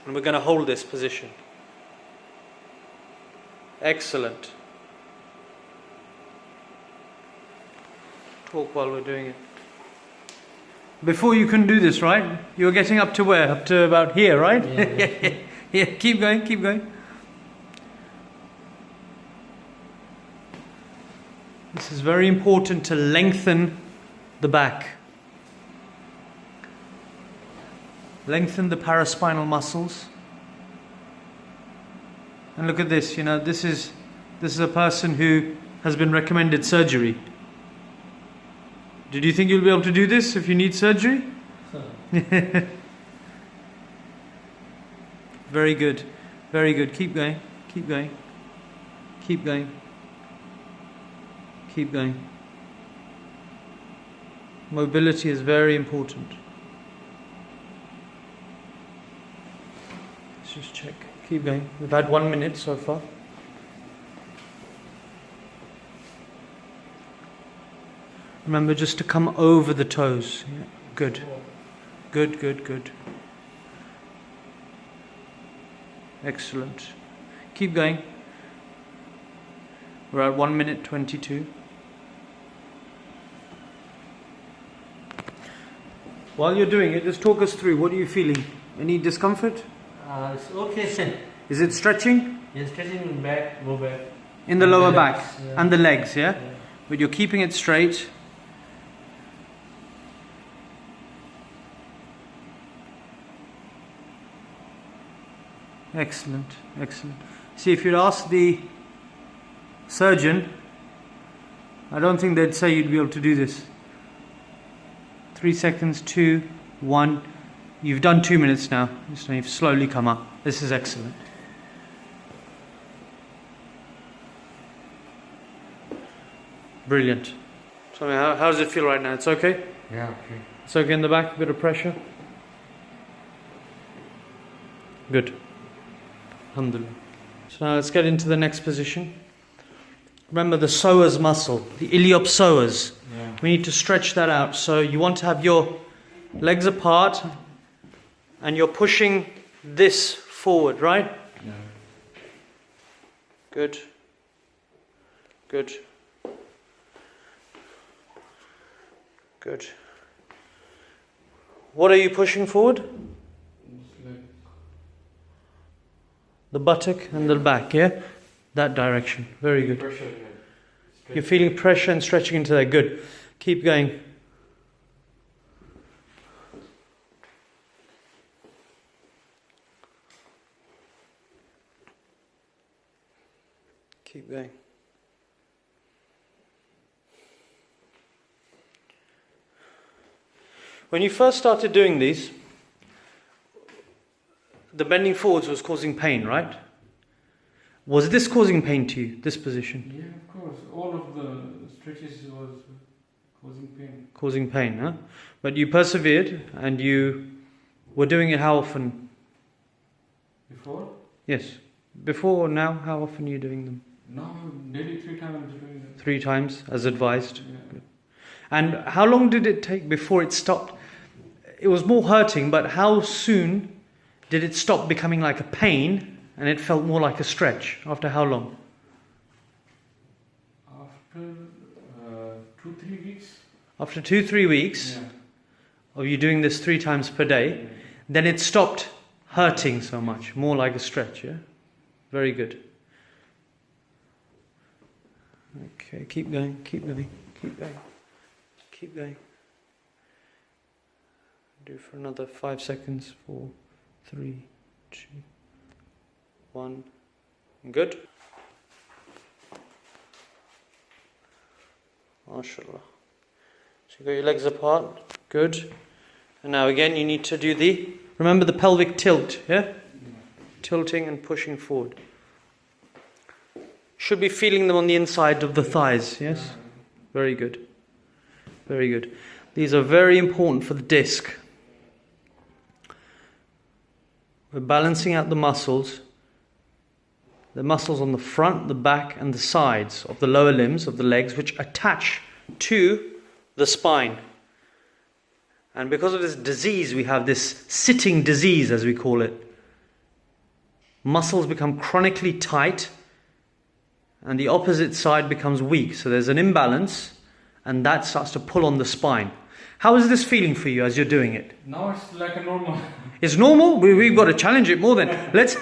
And we're going to hold this position. Excellent. Talk while we're doing it. Before you can do this, right? You're getting up to where? Up to about here, right? Yeah. Yeah, keep going, keep going. This is very important to lengthen the back. Lengthen the paraspinal muscles. And look at this, this is a person who has been recommended surgery. Did you think you'll be able to do this if you need surgery? Very good. Very good. Keep going. Keep going. Keep going. Keep going. Mobility is very important. Let's just check. Keep going. We've had 1 minute so far. Remember just to come over the toes. Yeah. Good. Good, good, good. Excellent. Keep going. We're at 1 minute 22. While you're doing it, just talk us through. What are you feeling? Any discomfort? It's okay. Is it stretching? Yes, stretching back, lower back. In the lower back yeah. and the legs, yeah? But you're keeping it straight. Excellent, excellent. See, if you'd asked the surgeon, I don't think they'd say you'd be able to do this. 3 seconds, 2, 1. You've done 2 minutes now. So you've slowly come up. This is excellent. Brilliant. So how does it feel right now? It's okay? Yeah, okay. It's okay in the back, a bit of pressure? Good. Alhamdulillah. So now let's get into the next position. Remember the psoas muscle, the iliopsoas. Yeah. We need to stretch that out. So you want to have your legs apart and you're pushing this forward, right? Yeah. Good. Good. Good. What are you pushing forward? The buttock and the back, yeah? That direction. Very good. Pressure, yeah. You're feeling pressure and stretching into that. Good. Keep going. Keep going. When you first started doing these, the bending forwards was causing pain, right? Was this causing pain to you, this position? Yeah, of course. All of the stretches was causing pain. Causing pain, huh? But you persevered and you were doing it how often? Before? Yes. Before or now, how often are you doing them? Now, daily 3 times I'm doing that. 3 times, as advised. Yeah. Good. And how long did it take before it stopped? It was more hurting, but how soon did it stop becoming like a pain and it felt more like a stretch? After how long? After 2-3 weeks. After 2-3 weeks Yeah. of you doing this 3 times per day, then it stopped hurting so much, more like a stretch, yeah? Very good. Okay, keep going, keep going, keep going, keep going. Do for another 5 seconds. 4, 3, 2, 1. Good. MashaAllah. So you got your legs apart. Good. And now again you need to do remember the pelvic tilt, yeah? Tilting and pushing forward. Should be feeling them on the inside of the thighs, yes? Very good. Very good. These are very important for the disc. We're balancing out the muscles on the front, the back and the sides of the lower limbs of the legs, which attach to the spine. And because of this disease, we have this sitting disease, as we call it. muscles become chronically tight and the opposite side becomes weak. So there's an imbalance and that starts to pull on the spine. How is this feeling for you as you're doing it? Now it's like a normal. It's normal? We've got to challenge it more then. Let's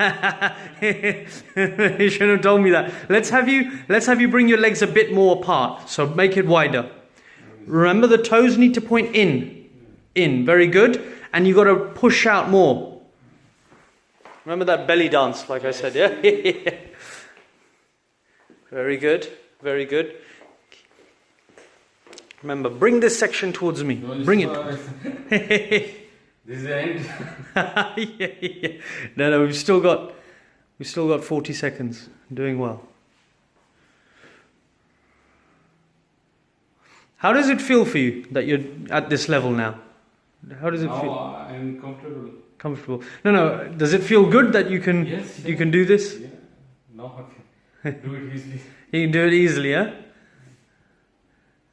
you should have told me that. Let's have you bring your legs a bit more apart. So make it wider. Remember, the toes need to point in. In. Very good. And you've got to push out more. Remember that belly dance, like I said, yeah? Very good. Very good. Remember, bring this section towards me. Bring it. This is the end. Yeah. No, we've still got 40 seconds. Doing well. How does it feel for you that you're at this level now? How does it feel? I'm comfortable. Comfortable. No. Does it feel good that you can you can do this? Yeah. Now I can do it easily. You can do it easily, yeah?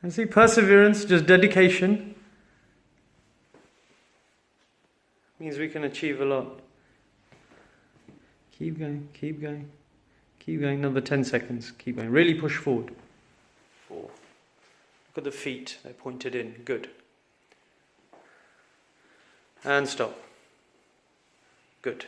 And see, perseverance, just dedication, means we can achieve a lot. Keep going, keep going, keep going. Another 10 seconds. Keep going. Really push forward. 4. Look at the feet. They're pointed in. Good. And stop. Good.